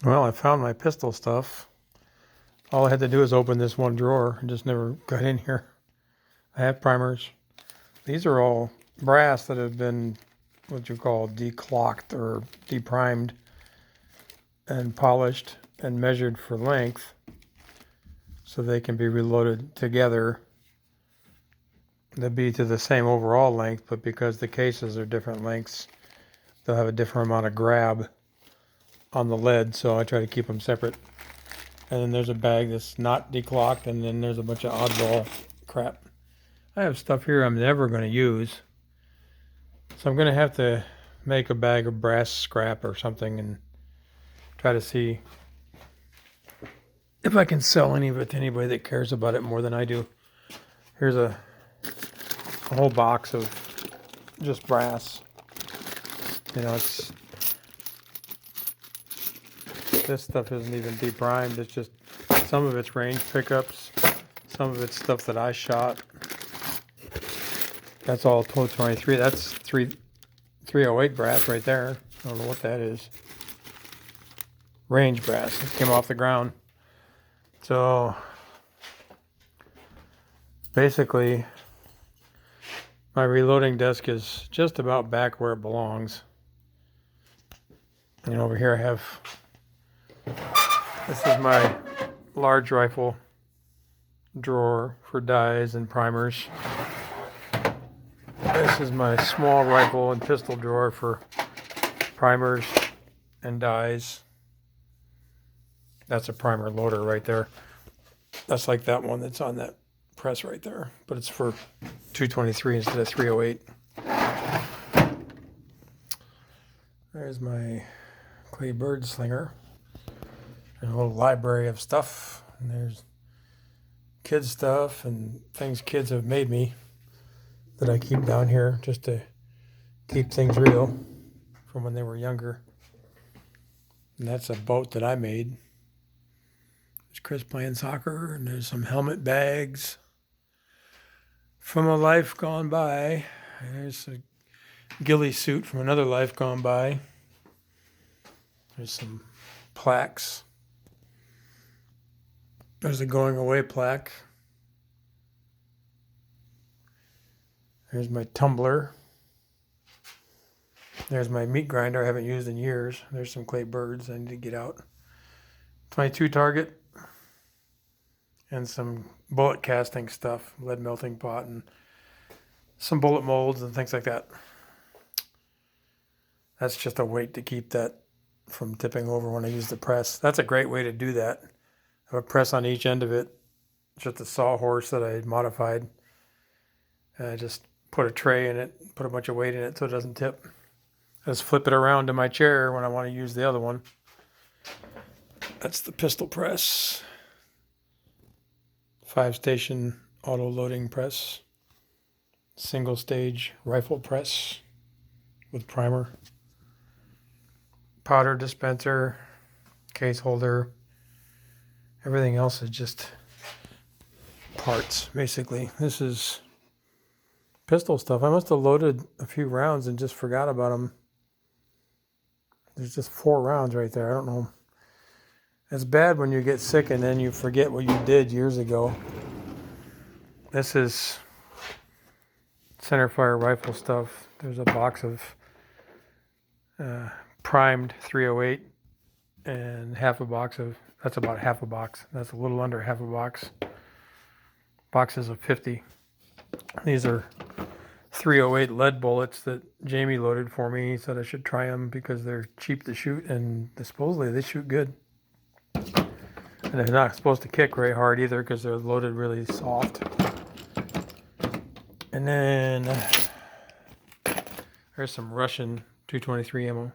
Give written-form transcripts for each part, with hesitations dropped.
Well, I found my pistol stuff. All I had to do is open this one drawer and just never got in here. I have primers. These are all brass that have been what you call declocked or deprimed and polished and measured for length so they can be reloaded together. They'll be to the same overall length, but because the cases are different lengths, they'll have a different amount of grab on the lead, so I try to keep them separate. And then there's a bag that's not declocked, and then there's a bunch of oddball crap. I have stuff here I'm never going to use, so I'm going to have to make a bag of brass scrap or something and try to see if I can sell any of it to anybody that cares about it more than I do. Here's a whole box of just brass. You know, this stuff isn't even deprimed. It's just some of it's range pickups, some of it's stuff that I shot. That's all 23. That's 308 brass right there. I don't know what that is. Range brass. It came off the ground. So basically, my reloading desk is just about back where it belongs. And over here I have, this is my large rifle drawer for dies and primers. This is my small rifle and pistol drawer for primers and dies. That's a primer loader right there. That's like that one that's on that press right there, but it's for 223 instead of 308. There's my clay bird slinger. There's a little library of stuff, and there's kids stuff and things kids have made me that I keep down here just to keep things real from when they were younger. And that's a boat that I made. There's Chris playing soccer, and there's some helmet bags from a life gone by. There's a ghillie suit from another life gone by. There's some plaques. There's a going away plaque. There's my tumbler. There's my meat grinder I haven't used in years. There's some clay birds I need to get out. 22 target. And some bullet casting stuff, lead melting pot, and some bullet molds and things like that. That's just a weight to keep that from tipping over when I use the press. That's a great way to do that. I have a press on each end of it. It's just a sawhorse that I modified. And I just put a tray in it, put a bunch of weight in it so it doesn't tip. I just flip it around to my chair when I want to use the other one. That's the pistol press. 5-station auto loading press. Single stage rifle press with primer. Powder dispenser, case holder. Everything else is just parts, basically. This is pistol stuff. I must have loaded a few rounds and just forgot about them. There's just 4 rounds right there. I don't know. It's bad when you get sick and then you forget what you did years ago. This is centerfire rifle stuff. There's a box of primed 308 and half a box of, that's about half a box. That's a little under half a box. Boxes of 50. These are 308 lead bullets that Jamie loaded for me. He said I should try them because they're cheap to shoot and supposedly they shoot good. And they're not supposed to kick very hard either because they're loaded really soft. And then there's some Russian 223 ammo.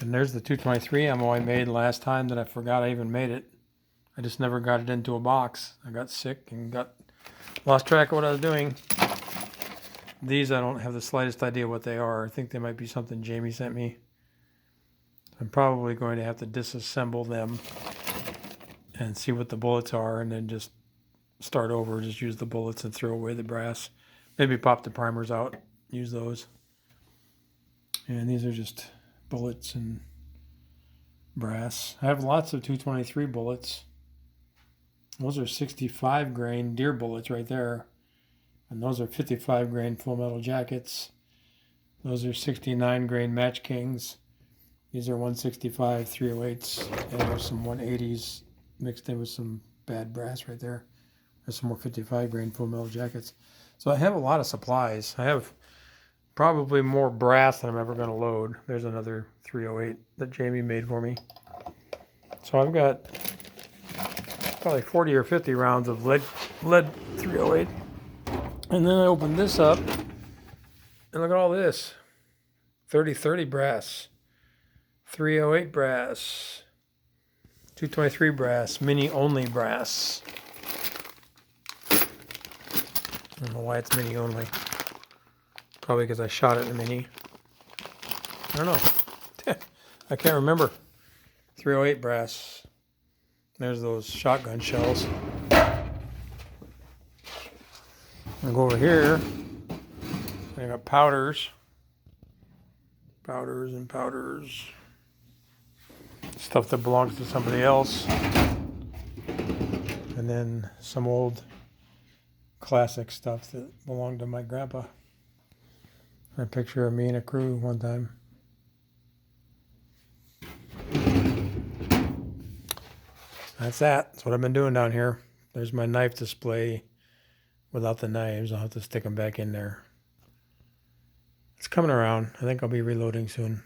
And there's the 223 ammo I made last time that I forgot I even made it. I just never got it into a box. I got sick and lost track of what I was doing. These I don't have the slightest idea what they are. I think they might be something Jamie sent me. I'm probably going to have to disassemble them and see what the bullets are and then just start over, just use the bullets and throw away the brass. Maybe pop the primers out, use those. And these are just bullets and brass. I have lots of 223 bullets. Those are 65 grain deer bullets right there. And those are 55 grain Full Metal Jackets. Those are 69 grain Match Kings. These are 165 308s. And there's some 180s mixed in with some bad brass right there. There's some more 55 grain Full Metal Jackets. So I have a lot of supplies. I have probably more brass than I'm ever going to load. There's another 308 that Jamie made for me. So I've got probably 40 or 50 rounds of lead 308. And then I open this up and look at all this. 3030 brass, 308 brass, 223 brass, mini only brass. I don't know why it's mini only. Probably because I shot it in a mini. I don't know. I can't remember. 308 brass. There's those shotgun shells. I'll go over here. I got powders. Powders and powders. Stuff that belongs to somebody else. And then some old classic stuff that belonged to my grandpa. A picture of me and a crew one time. That's what I've been doing down here. There's my knife display without the knives. I'll have to stick them back in there. It's coming around. I think I'll be reloading soon.